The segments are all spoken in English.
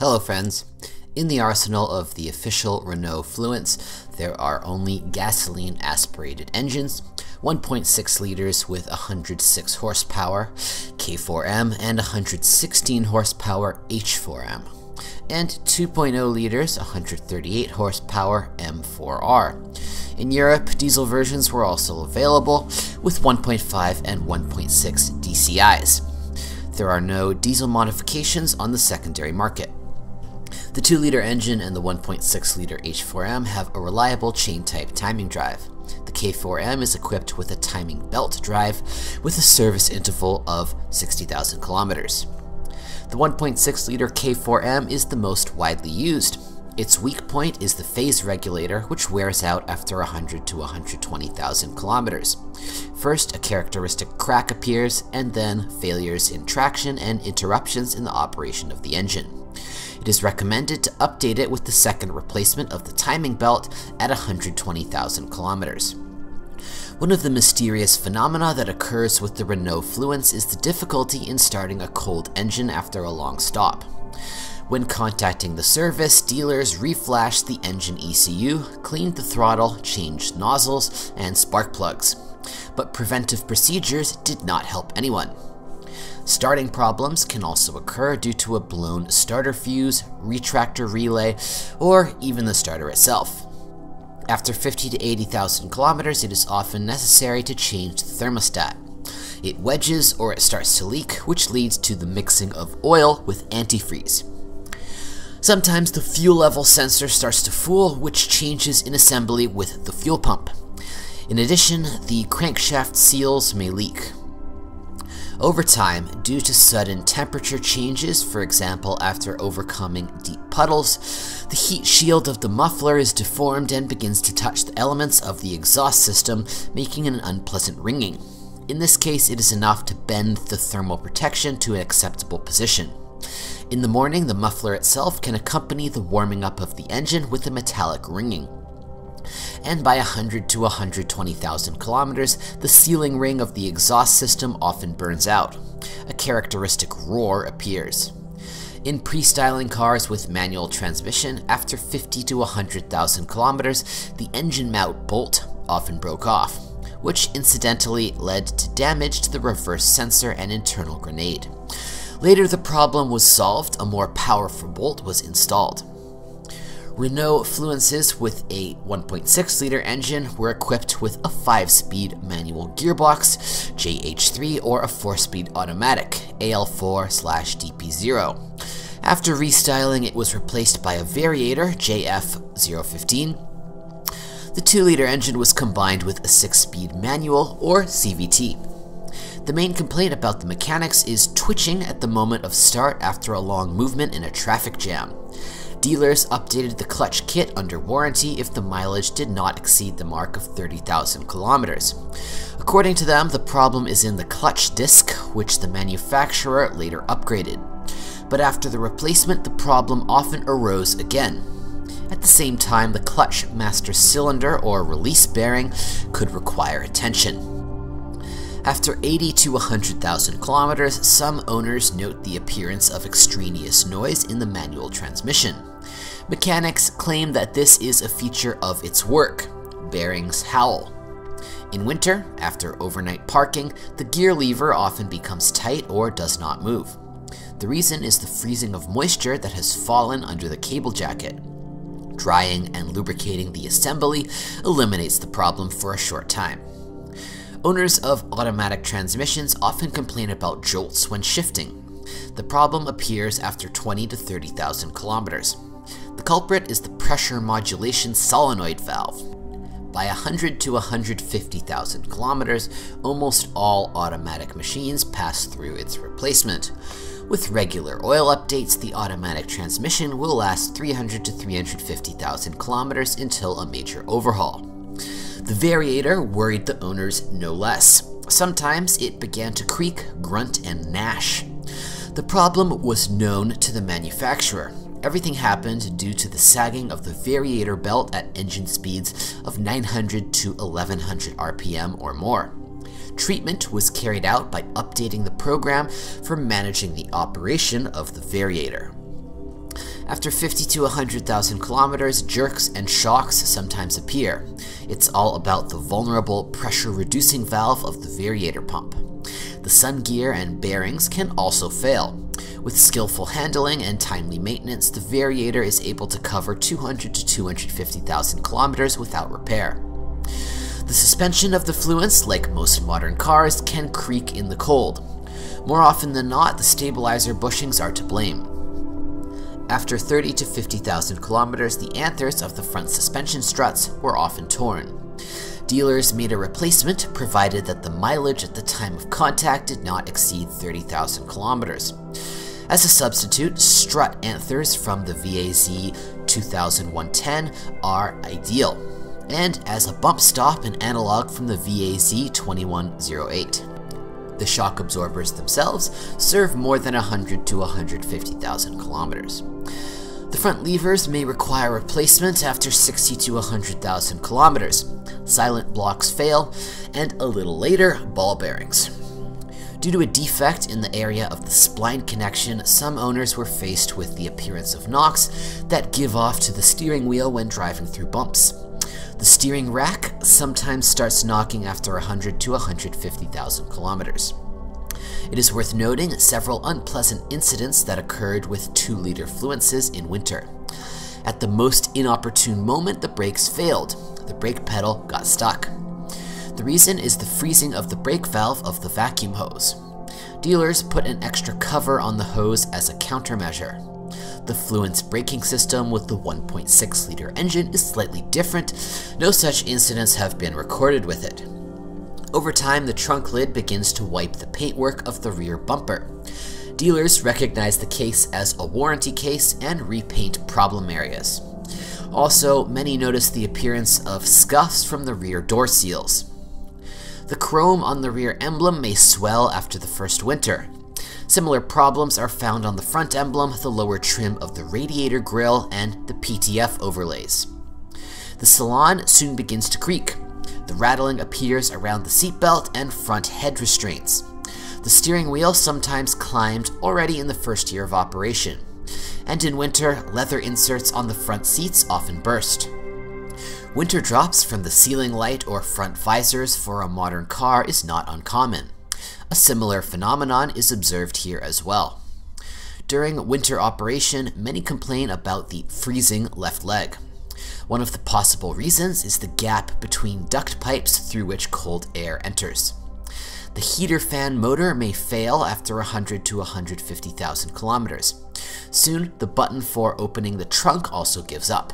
Hello friends! In the arsenal of the official Renault Fluence, there are only gasoline aspirated engines, 1.6 liters with 106 horsepower K4M and 116 horsepower H4M, and 2.0 liters 138 horsepower M4R. In Europe, diesel versions were also available with 1.5 and 1.6 DCIs. There are no diesel modifications on the secondary market. The 2-liter engine and the 1.6-liter H4M have a reliable chain-type timing drive. The K4M is equipped with a timing belt drive with a service interval of 60,000 kilometers. The 1.6-liter K4M is the most widely used. Its weak point is the phase regulator, which wears out after 100 to 120,000 kilometers. First, a characteristic crack appears, and then failures in traction and interruptions in the operation of the engine. It is recommended to update it with the second replacement of the timing belt at 120,000 kilometers. One of the mysterious phenomena that occurs with the Renault Fluence is the difficulty in starting a cold engine after a long stop. When contacting the service, dealers reflashed the engine ECU, cleaned the throttle, changed nozzles, and spark plugs. But preventive procedures did not help anyone. Starting problems can also occur due to a blown starter fuse, retractor relay, or even the starter itself. After 50 to 80,000 kilometers, it is often necessary to change the thermostat. It wedges or it starts to leak, which leads to the mixing of oil with antifreeze. Sometimes the fuel level sensor starts to fool, which changes in assembly with the fuel pump. In addition, the crankshaft seals may leak. Over time, due to sudden temperature changes, for example after overcoming deep puddles, the heat shield of the muffler is deformed and begins to touch the elements of the exhaust system, making an unpleasant ringing. In this case, it is enough to bend the thermal protection to an acceptable position. In the morning, the muffler itself can accompany the warming up of the engine with a metallic ringing. And by 100 to 120,000 kilometers, the sealing ring of the exhaust system often burns out. A characteristic roar appears. In pre-styling cars with manual transmission, after 50 to 100,000 kilometers, the engine mount bolt often broke off, which incidentally led to damage to the reverse sensor and internal grenade. Later, the problem was solved, a more powerful bolt was installed. Renault Fluences with a 1.6-liter engine were equipped with a 5-speed manual gearbox, JH3, or a 4-speed automatic, AL4/DP0. After restyling, it was replaced by a variator, JF015. The 2-liter engine was combined with a 6-speed manual, or CVT. The main complaint about the mechanics is twitching at the moment of start after a long movement in a traffic jam. Dealers updated the clutch kit under warranty if the mileage did not exceed the mark of 30,000 kilometers. According to them, the problem is in the clutch disc, which the manufacturer later upgraded. But after the replacement, the problem often arose again. At the same time, the clutch master cylinder or release bearing could require attention. After 80 to 100,000 kilometers, some owners note the appearance of extraneous noise in the manual transmission. Mechanics claim that this is a feature of its work. Bearings howl. In winter, after overnight parking, the gear lever often becomes tight or does not move. The reason is the freezing of moisture that has fallen under the cable jacket. Drying and lubricating the assembly eliminates the problem for a short time. Owners of automatic transmissions often complain about jolts when shifting. The problem appears after 20 to 30,000 kilometers. The culprit is the pressure modulation solenoid valve. By 100 to 150,000 kilometers, almost all automatic machines pass through its replacement. With regular oil updates, the automatic transmission will last 300 to 350,000 kilometers until a major overhaul. The variator worried the owners no less. Sometimes it began to creak, grunt, and gnash. The problem was known to the manufacturer. Everything happened due to the sagging of the variator belt at engine speeds of 900 to 1100 RPM or more. Treatment was carried out by updating the program for managing the operation of the variator. After 50 to 100,000 kilometers, jerks and shocks sometimes appear. It's all about the vulnerable pressure-reducing valve of the variator pump. The sun gear and bearings can also fail. With skillful handling and timely maintenance, the variator is able to cover 200 to 250,000 kilometers without repair. The suspension of the Fluence, like most modern cars, can creak in the cold. More often than not, the stabilizer bushings are to blame. After 30 to 50,000 kilometers, the anthers of the front suspension struts were often torn. Dealers made a replacement provided that the mileage at the time of contact did not exceed 30,000 kilometers. As a substitute, strut anthers from the VAZ 200110 are ideal, and as a bump stop, an analog from the VAZ 2108. The shock absorbers themselves serve more than 100 to 150,000 kilometers. The front levers may require replacement after 60 to 100,000 kilometers. Silent blocks fail, and a little later, ball bearings. Due to a defect in the area of the spline connection, some owners were faced with the appearance of knocks that give off to the steering wheel when driving through bumps. The steering rack sometimes starts knocking after 100 to 150,000 kilometers. It is worth noting several unpleasant incidents that occurred with 2-liter Fluences in winter. At the most inopportune moment, the brakes failed. The brake pedal got stuck. The reason is the freezing of the brake valve of the vacuum hose. Dealers put an extra cover on the hose as a countermeasure. The Fluence braking system with the 1.6-liter engine is slightly different. No such incidents have been recorded with it. Over time, the trunk lid begins to wipe the paintwork of the rear bumper. Dealers recognize the case as a warranty case and repaint problem areas. Also, many notice the appearance of scuffs from the rear door seals. The chrome on the rear emblem may swell after the first winter. Similar problems are found on the front emblem, the lower trim of the radiator grille, and the PTF overlays. The salon soon begins to creak. The rattling appears around the seatbelt and front head restraints. The steering wheel sometimes climbed already in the first year of operation. And in winter, leather inserts on the front seats often burst. Winter drops from the ceiling light or front visors for a modern car is not uncommon. A similar phenomenon is observed here as well. During winter operation, many complain about the freezing left leg. One of the possible reasons is the gap between duct pipes through which cold air enters. The heater fan motor may fail after 100 to 150,000 kilometers. Soon, the button for opening the trunk also gives up.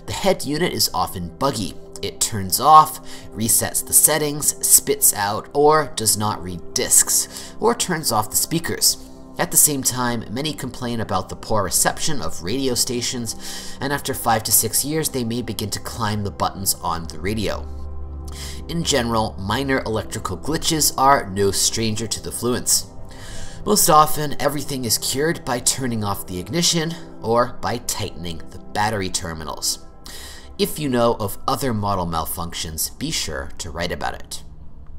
The head unit is often buggy. It turns off, resets the settings, spits out, or does not read discs, or turns off the speakers. At the same time, many complain about the poor reception of radio stations, and after 5 to 6 years they may begin to climb the buttons on the radio. In general, minor electrical glitches are no stranger to the Fluence. Most often, everything is cured by turning off the ignition or by tightening the battery terminals. If you know of other model malfunctions, be sure to write about it.